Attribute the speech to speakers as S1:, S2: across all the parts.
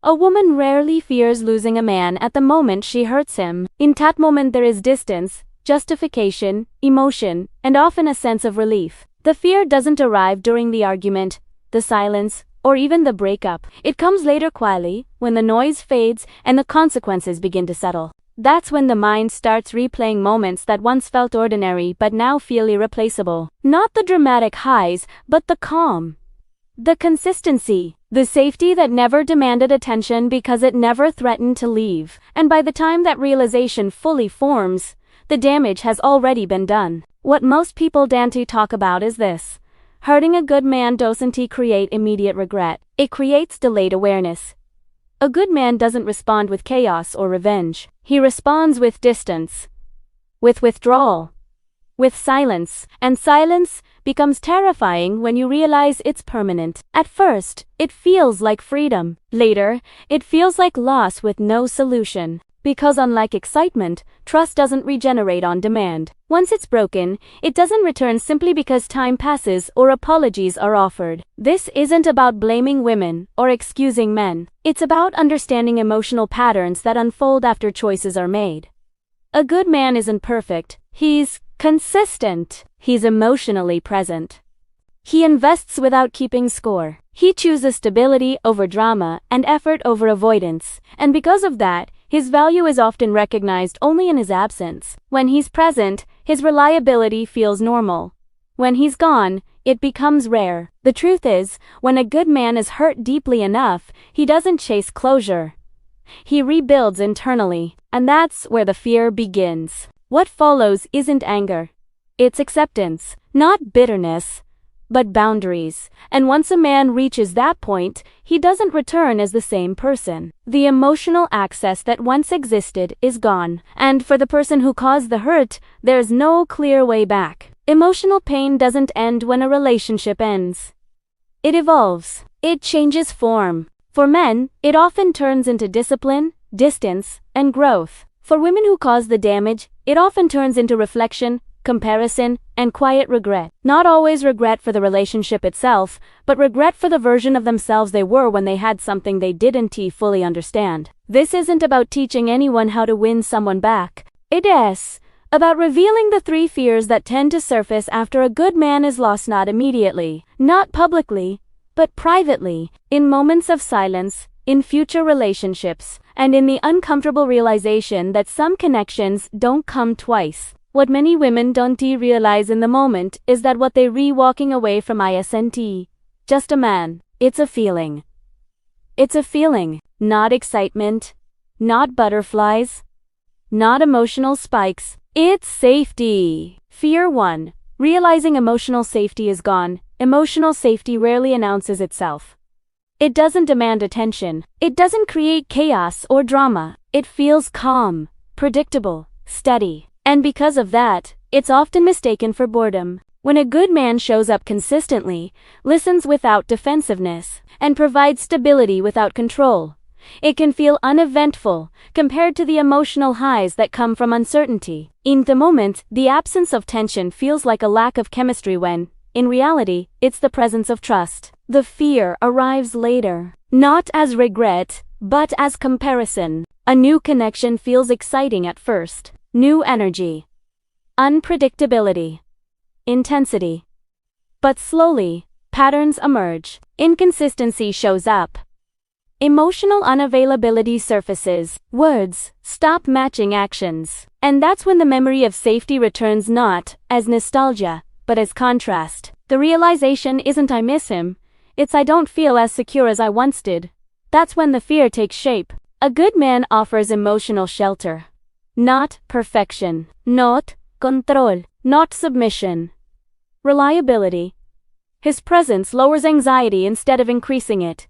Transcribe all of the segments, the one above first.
S1: A woman rarely fears losing a man at the moment she hurts him. In that moment there is distance, justification, emotion, and often a sense of relief. The fear doesn't arrive during the argument, the silence, or even the breakup. It comes later quietly, when the noise fades and the consequences begin to settle. That's when the mind starts replaying moments that once felt ordinary but now feel irreplaceable. Not the dramatic highs, but the calm. The consistency. The safety that never demanded attention because it never threatened to leave. And by the time that realization fully forms, the damage has already been done. What most people don't talk about is this. Hurting a good man doesn't create immediate regret. It creates delayed awareness. A good man doesn't respond with chaos or revenge. He responds with distance, with withdrawal, with silence. And silence becomes terrifying when you realize it's permanent. At first, it feels like freedom. Later, it feels like loss with no solution. Because unlike excitement, trust doesn't regenerate on demand. Once it's broken, it doesn't return simply because time passes or apologies are offered. This isn't about blaming women or excusing men. It's about understanding emotional patterns that unfold after choices are made. A good man isn't perfect. He's consistent. He's emotionally present. He invests without keeping score. He chooses stability over drama and effort over avoidance. And because of that, his value is often recognized only in his absence. When he's present, his reliability feels normal. When he's gone, it becomes rare. The truth is, when a good man is hurt deeply enough, he doesn't chase closure. He rebuilds internally. And that's where the fear begins. What follows isn't anger. It's acceptance. Not bitterness, but boundaries. And once a man reaches that point, he doesn't return as the same person. The emotional access that once existed is gone. And for the person who caused the hurt, there's no clear way back. Emotional pain doesn't end when a relationship ends. It evolves. It changes form. For men, it often turns into discipline, distance, and growth. For women who cause the damage, it often turns into reflection, comparison, and quiet regret. Not always regret for the relationship itself, but regret for the version of themselves they were when they had something they didn't fully understand. This isn't about teaching anyone how to win someone back. It is about revealing the three fears that tend to surface after a good man is lost, not immediately, not publicly, but privately, in moments of silence, in future relationships, and in the uncomfortable realization that some connections don't come twice. What many women don't realize in the moment is that what they walking away from isn't just a man. It's a feeling. It's a feeling, not excitement, not butterflies, not emotional spikes. It's safety. Fear 1. Realizing emotional safety is gone. Emotional safety rarely announces itself. It doesn't demand attention. It doesn't create chaos or drama. It feels calm, predictable, steady. And because of that, it's often mistaken for boredom. When a good man shows up consistently, listens without defensiveness, and provides stability without control, it can feel uneventful compared to the emotional highs that come from uncertainty. In the moment, the absence of tension feels like a lack of chemistry when, in reality, it's the presence of trust. The fear arrives later, not as regret, but as comparison. A new connection feels exciting at first. New energy, unpredictability, intensity. But slowly, patterns emerge. Inconsistency shows up. Emotional unavailability surfaces. Words stop matching actions. And that's when the memory of safety returns, not as nostalgia, but as contrast. The realization isn't I miss him, it's I don't feel as secure as I once did. That's when the fear takes shape. A good man offers emotional shelter. Not perfection, not control, not submission. Reliability. His presence lowers anxiety instead of increasing it.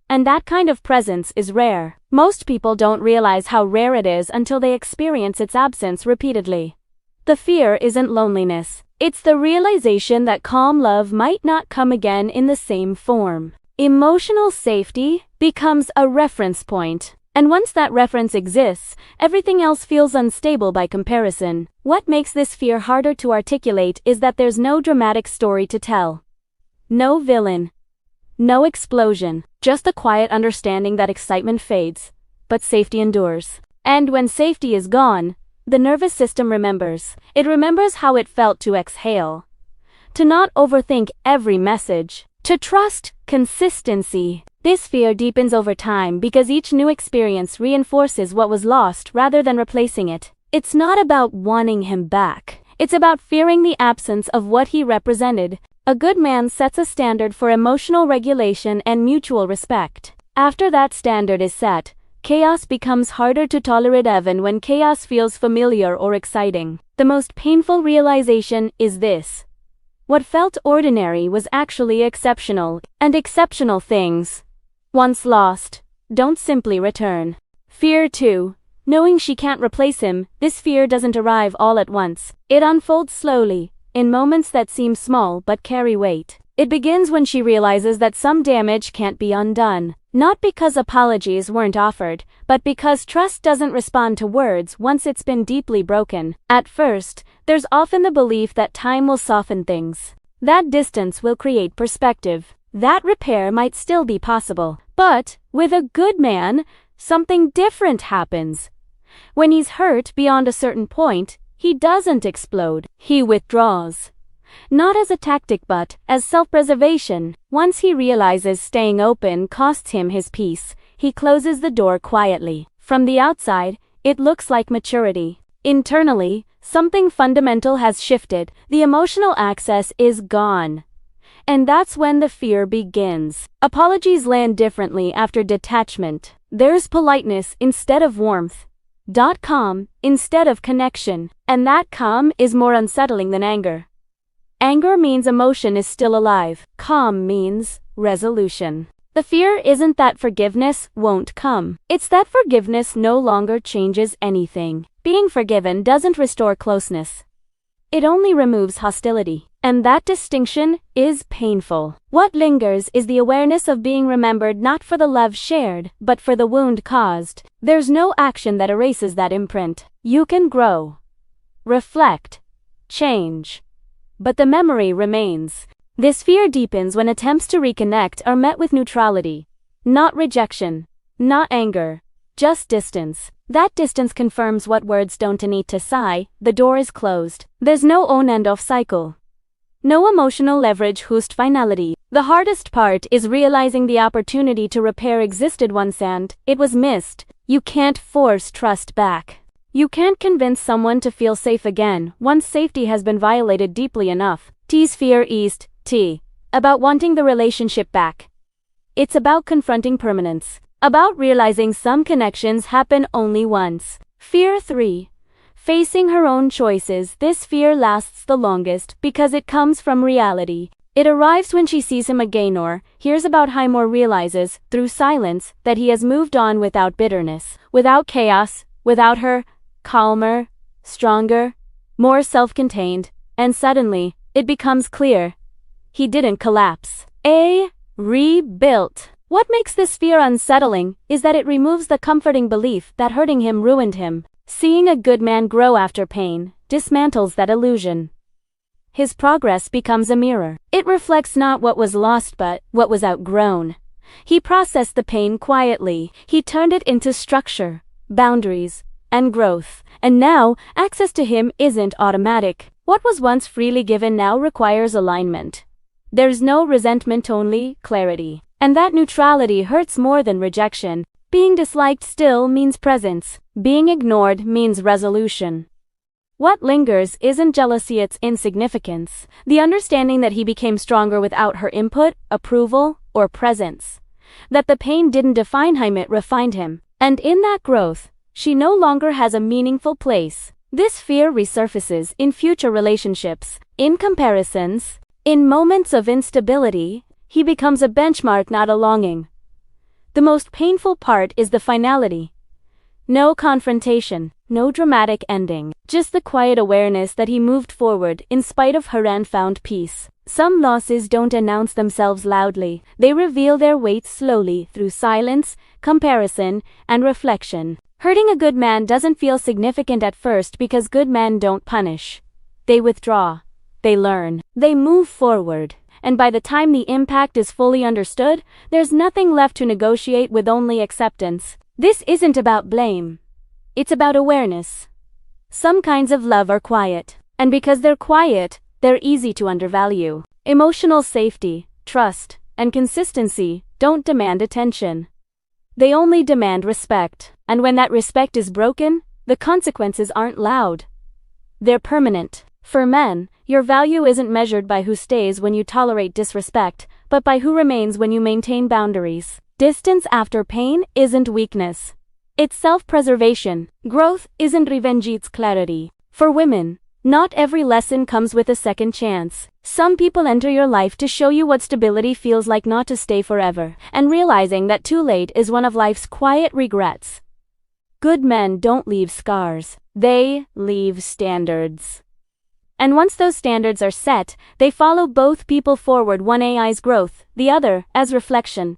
S1: And that kind of presence is rare. Most people don't realize how rare it is until they experience its absence repeatedly. The fear isn't loneliness. It's the realization that calm love might not come again in the same form. Emotional safety becomes a reference point. And once that reference exists, everything else feels unstable by comparison. What makes this fear harder to articulate is that there's no dramatic story to tell. No villain. No explosion. Just the quiet understanding that excitement fades, but safety endures. And when safety is gone, the nervous system remembers. It remembers how it felt to exhale, to not overthink every message, to trust consistency. This fear deepens over time because each new experience reinforces what was lost rather than replacing it. It's not about wanting him back. It's about fearing the absence of what he represented. A good man sets a standard for emotional regulation and mutual respect. After that standard is set, chaos becomes harder to tolerate even when chaos feels familiar or exciting. The most painful realization is this: what felt ordinary was actually exceptional, and exceptional things, once lost, don't simply return. Fear 2. Knowing she can't replace him. This fear doesn't arrive all at once. It unfolds slowly, in moments that seem small but carry weight. It begins when she realizes that some damage can't be undone. Not because apologies weren't offered, but because trust doesn't respond to words once it's been deeply broken. At first, there's often the belief that time will soften things. That distance will create perspective. That repair might still be possible. But, with a good man, something different happens. When he's hurt beyond a certain point, he doesn't explode. He withdraws. Not as a tactic but as self-preservation. Once he realizes staying open costs him his peace, he closes the door quietly. From the outside, it looks like maturity. Internally, something fundamental has shifted. The emotional access is gone. And that's when the fear begins. Apologies land differently after detachment. There's politeness instead of warmth. Calm instead of connection. And that calm is more unsettling than anger. Anger means emotion is still alive. Calm means resolution. The fear isn't that forgiveness won't come. It's that forgiveness no longer changes anything. Being forgiven doesn't restore closeness. It only removes hostility. And that distinction is painful. What lingers is the awareness of being remembered not for the love shared, but for the wound caused. There's no action that erases that imprint. You can grow, reflect, change, but the memory remains. This fear deepens when attempts to reconnect are met with neutrality. Not rejection, not anger, just distance. That distance confirms what words don't need to say. The door is closed. There's no on-and-off cycle. No emotional leverage whose finality. The hardest part is realizing the opportunity to repair existed once and it was missed. You can't force trust back. You can't convince someone to feel safe again once safety has been violated deeply enough. T's fear east, T. About wanting the relationship back. It's about confronting permanence. About realizing some connections happen only once. Fear 3. Facing her own choices. This fear lasts the longest because it comes from reality. It arrives when she sees him again or hears about him or realizes, through silence, that he has moved on without bitterness, without chaos, without her, calmer, stronger, more self-contained, and suddenly, it becomes clear. He didn't collapse. Rebuilt. What makes this fear unsettling is that it removes the comforting belief that hurting him ruined him. Seeing a good man grow after pain dismantles that illusion. His progress becomes a mirror. It reflects not what was lost but what was outgrown. He processed the pain quietly. He turned it into structure, boundaries, and growth. And now, access to him isn't automatic. What was once freely given now requires alignment. There's no resentment, only clarity. And that neutrality hurts more than rejection. Being disliked still means presence. Being ignored means resolution. What lingers isn't jealousy, it's insignificance. The understanding that he became stronger without her input, approval, or presence. That the pain didn't define him, it refined him. And in that growth, she no longer has a meaningful place. This fear resurfaces in future relationships, in comparisons, in moments of instability. He becomes a benchmark, not a longing. The most painful part is the finality. No confrontation, no dramatic ending, just the quiet awareness that he moved forward in spite of her and found peace. Some losses don't announce themselves loudly. They reveal their weight slowly through silence, comparison, and reflection. Hurting a good man doesn't feel significant at first because good men don't punish. They withdraw. They learn. They move forward. and by the time the impact is fully understood, there's nothing left to negotiate with, only acceptance. This isn't about blame. It's about awareness. Some kinds of love are quiet, and because they're quiet, they're easy to undervalue. Emotional safety, trust, and consistency don't demand attention. They only demand respect, and when that respect is broken, the consequences aren't loud. They're permanent. For men, your value isn't measured by who stays when you tolerate disrespect, but by who remains when you maintain boundaries. Distance after pain isn't weakness. It's self-preservation. Growth isn't revenge, it's clarity. For women, not every lesson comes with a second chance. Some people enter your life to show you what stability feels like, not to stay forever, and realizing that too late is one of life's quiet regrets. Good men don't leave scars. They leave standards. And once those standards are set, they follow both people forward, one as growth, the other as reflection.